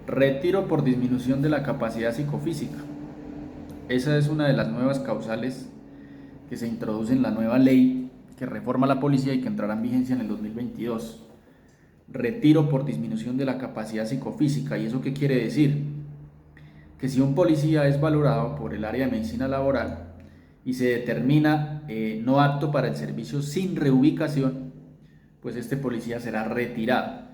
Retiro por disminución de la capacidad psicofísica. Esa es una de las nuevas causales que se introduce en la nueva ley que reforma la policía y que entrará en vigencia en el 2022. Retiro por disminución de la capacidad psicofísica. ¿Y eso qué quiere decir? Que si un policía es valorado por el área de medicina laboral y se determina no apto para el servicio sin reubicación, pues este policía será retirado,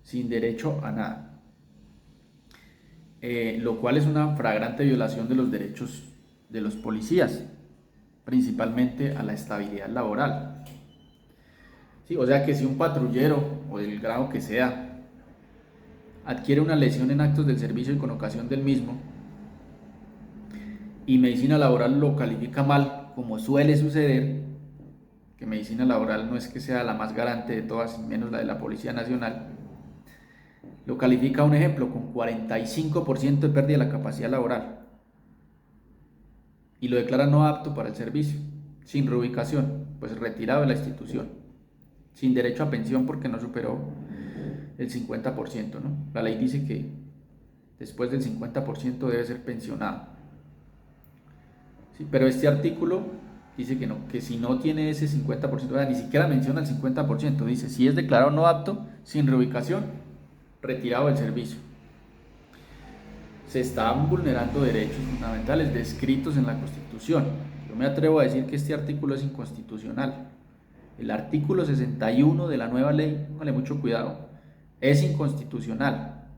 sin derecho a nada, lo cual es una flagrante violación de los derechos de los policías, principalmente a la estabilidad laboral. Sí, o sea que si un patrullero o del grado que sea adquiere una lesión en actos del servicio y con ocasión del mismo, y medicina laboral lo califica mal, como suele suceder, que medicina laboral no es que sea la más garante de todas, menos la de la Policía Nacional, lo califica, un ejemplo, con 45% de pérdida de la capacidad laboral y lo declara no apto para el servicio, sin reubicación, pues retirado de la institución, sin derecho a pensión porque no superó el 50%, ¿no? La ley dice que después del 50% debe ser pensionado. Sí, pero este artículo dice que no, que si no tiene ese 50%, ni siquiera menciona el 50%, dice si es declarado no apto, sin reubicación, retirado del servicio. Se están vulnerando derechos fundamentales descritos en la Constitución. Yo me atrevo a decir que este artículo es inconstitucional. El artículo 61 de la nueva ley, póngale mucho cuidado, es inconstitucional.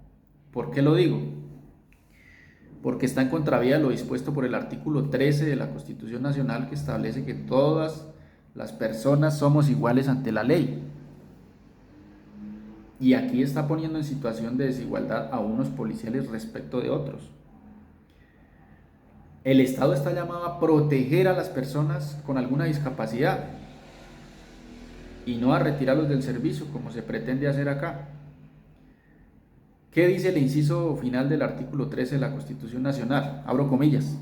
¿Por qué lo digo? Porque está en contravía de lo dispuesto por el artículo 13 de la Constitución Nacional, que establece que todas las personas somos iguales ante la ley. Y aquí está poniendo en situación de desigualdad a unos policiales respecto de otros. El Estado está llamado a proteger a las personas con alguna discapacidad y no a retirarlos del servicio como se pretende hacer acá. ¿Qué dice el inciso final del artículo 13 de la Constitución Nacional? Abro comillas.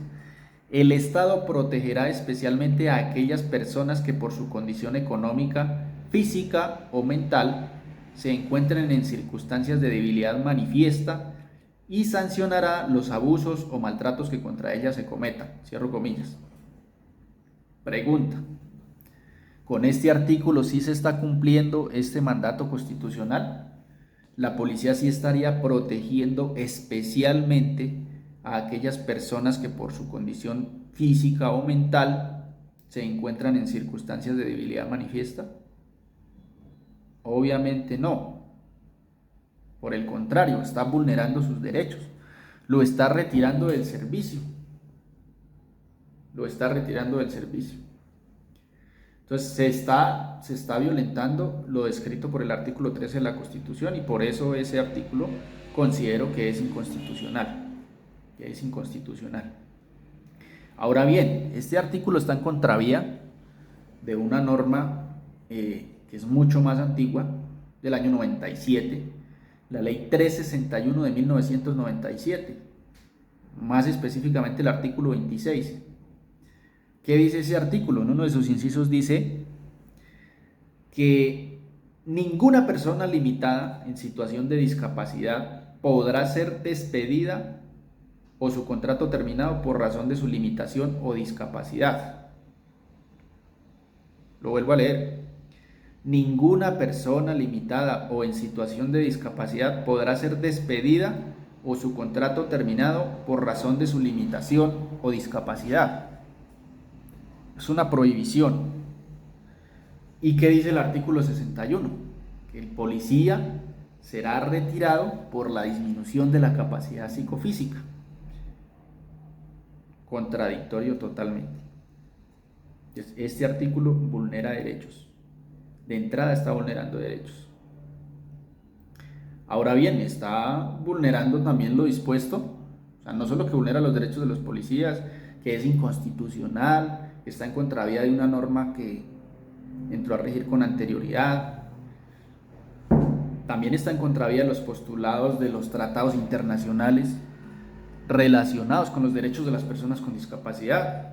El Estado protegerá especialmente a aquellas personas que por su condición económica, física o mental se encuentren en circunstancias de debilidad manifiesta y sancionará los abusos o maltratos que contra ellas se cometan. Cierro comillas. Pregunta. ¿Con este artículo sí se está cumpliendo este mandato constitucional? La policía sí estaría protegiendo especialmente a aquellas personas que por su condición física o mental se encuentran en circunstancias de debilidad manifiesta. Obviamente no. Por el contrario, está vulnerando sus derechos. Lo está retirando del servicio. Entonces se está violentando lo descrito por el artículo 13 de la Constitución y por eso ese artículo considero que es inconstitucional. Ahora bien, este artículo está en contravía de una norma que es mucho más antigua, del año 97, la ley 361 de 1997, más específicamente el artículo 26. ¿Qué dice ese artículo? En uno de sus incisos dice que ninguna persona limitada en situación de discapacidad podrá ser despedida o su contrato terminado por razón de su limitación o discapacidad. Lo vuelvo a leer. Ninguna persona limitada o en situación de discapacidad podrá ser despedida o su contrato terminado por razón de su limitación o discapacidad. Es una prohibición. ¿Y qué dice el artículo 61? Que el policía será retirado por la disminución de la capacidad psicofísica. Contradictorio totalmente. Este artículo vulnera derechos. De entrada está vulnerando derechos. Ahora bien, está vulnerando también lo dispuesto, o sea, no solo que vulnera los derechos de los policías, que es inconstitucional, que está en contravía de una norma que entró a regir con anterioridad, también está en contravía de los postulados de los tratados internacionales relacionados con los derechos de las personas con discapacidad,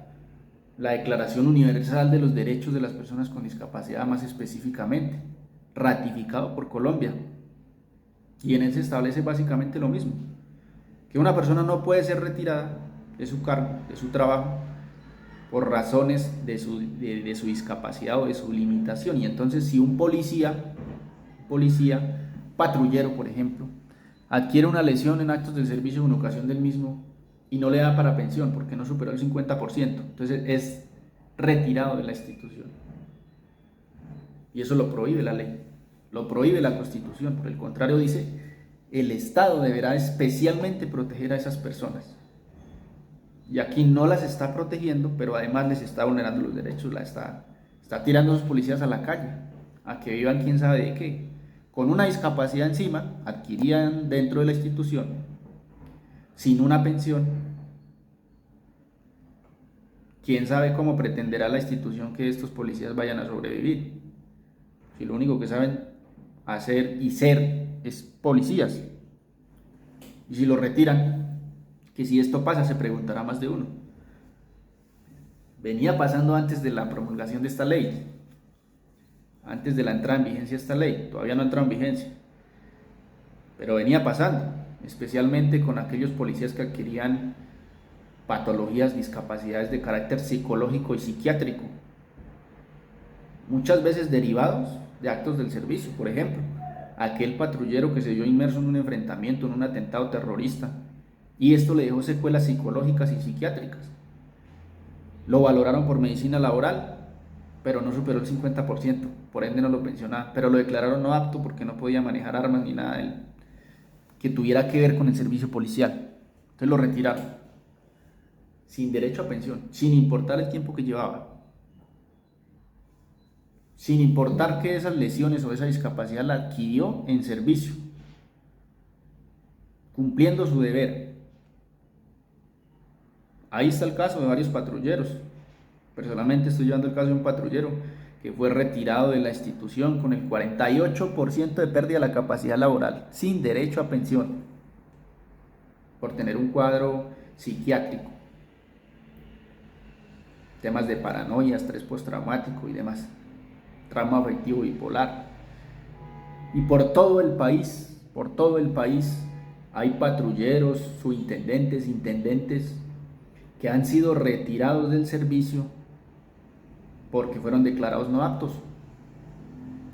la Declaración Universal de los Derechos de las Personas con Discapacidad más específicamente, ratificado por Colombia. Y en él se establece básicamente lo mismo, que una persona no puede ser retirada de su cargo, de su trabajo, por razones de su discapacidad o de su limitación. Y entonces si un policía, patrullero por ejemplo, adquiere una lesión en actos del servicio en ocasión del mismo y no le da para pensión porque no superó el 50%, entonces es retirado de la institución. Y eso lo prohíbe la ley, lo prohíbe la Constitución. Por el contrario, dice, el Estado deberá especialmente proteger a esas personas. Y aquí no las está protegiendo, pero además les está vulnerando los derechos, está tirando a sus policías a la calle, a que vivan quién sabe de qué. Con una discapacidad encima, adquirían dentro de la institución, sin una pensión, quién sabe cómo pretenderá la institución que estos policías vayan a sobrevivir. Si lo único que saben hacer y ser es policías. Y si lo retiran, que si esto pasa se preguntará más de uno. Venía pasando antes de la promulgación de esta ley, antes de la entrada en vigencia de esta ley, todavía no ha entrado en vigencia, pero venía pasando, especialmente con aquellos policías que adquirían patologías, discapacidades de carácter psicológico y psiquiátrico, muchas veces derivados de actos del servicio. Por ejemplo, aquel patrullero que se vio inmerso en un enfrentamiento, en un atentado terrorista, y esto le dejó secuelas psicológicas y psiquiátricas. Lo valoraron por medicina laboral, pero no superó el 50%, por ende no lo pensionaban, pero lo declararon no apto porque no podía manejar armas ni nada que tuviera que ver con el servicio policial. Entonces lo retiraron, sin derecho a pensión, sin importar el tiempo que llevaba, sin importar que esas lesiones o esa discapacidad la adquirió en servicio, cumpliendo su deber. Ahí está el caso de varios patrulleros. Personalmente estoy llevando el caso de un patrullero que fue retirado de la institución con el 48% de pérdida de la capacidad laboral, sin derecho a pensión, por tener un cuadro psiquiátrico, temas de paranoia, estrés postraumático y demás, trauma afectivo bipolar. Y por todo el país hay patrulleros, subintendentes, intendentes que han sido retirados del servicio porque fueron declarados no aptos.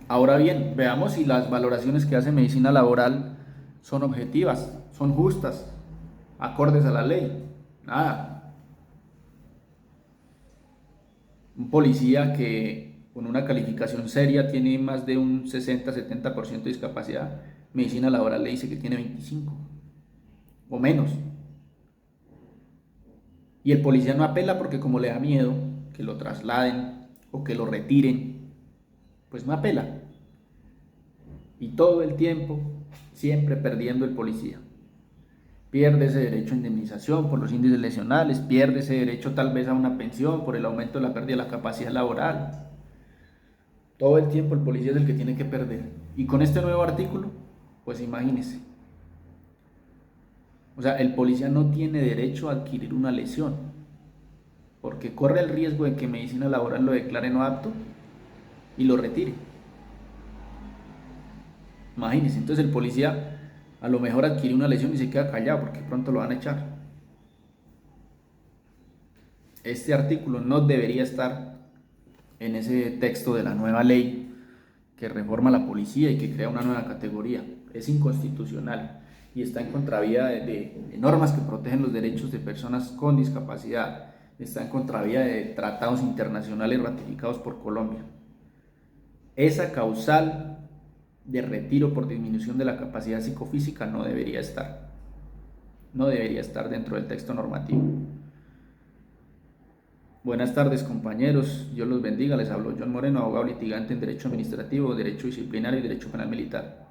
Ahora bien, veamos si las valoraciones que hace medicina laboral son objetivas, son justas, acordes a la ley. Nada. Un policía que con una calificación seria tiene más de un 60-70% de discapacidad, medicina laboral le dice que tiene 25 o menos. Y el policía no apela porque como le da miedo que lo trasladen o que lo retiren, pues no apela. Y todo el tiempo, siempre perdiendo el policía. Pierde ese derecho a indemnización por los índices lesionales, pierde ese derecho tal vez a una pensión por el aumento de la pérdida de la capacidad laboral. Todo el tiempo el policía es el que tiene que perder. Y con este nuevo artículo, pues imagínense. O sea, el policía no tiene derecho a adquirir una lesión, porque corre el riesgo de que medicina laboral lo declare no apto y lo retire. Imagínense, entonces el policía a lo mejor adquiere una lesión y se queda callado porque pronto lo van a echar. Este artículo no debería estar en ese texto de la nueva ley que reforma la policía y que crea una nueva categoría. Es inconstitucional y está en contravía de normas que protegen los derechos de personas con discapacidad. Está en contravía de tratados internacionales ratificados por Colombia. Esa causal de retiro por disminución de la capacidad psicofísica no debería estar dentro del texto normativo. Buenas tardes, compañeros, Dios los bendiga. Les habló John Moreno, abogado litigante en Derecho Administrativo, Derecho Disciplinario y Derecho Penal Militar.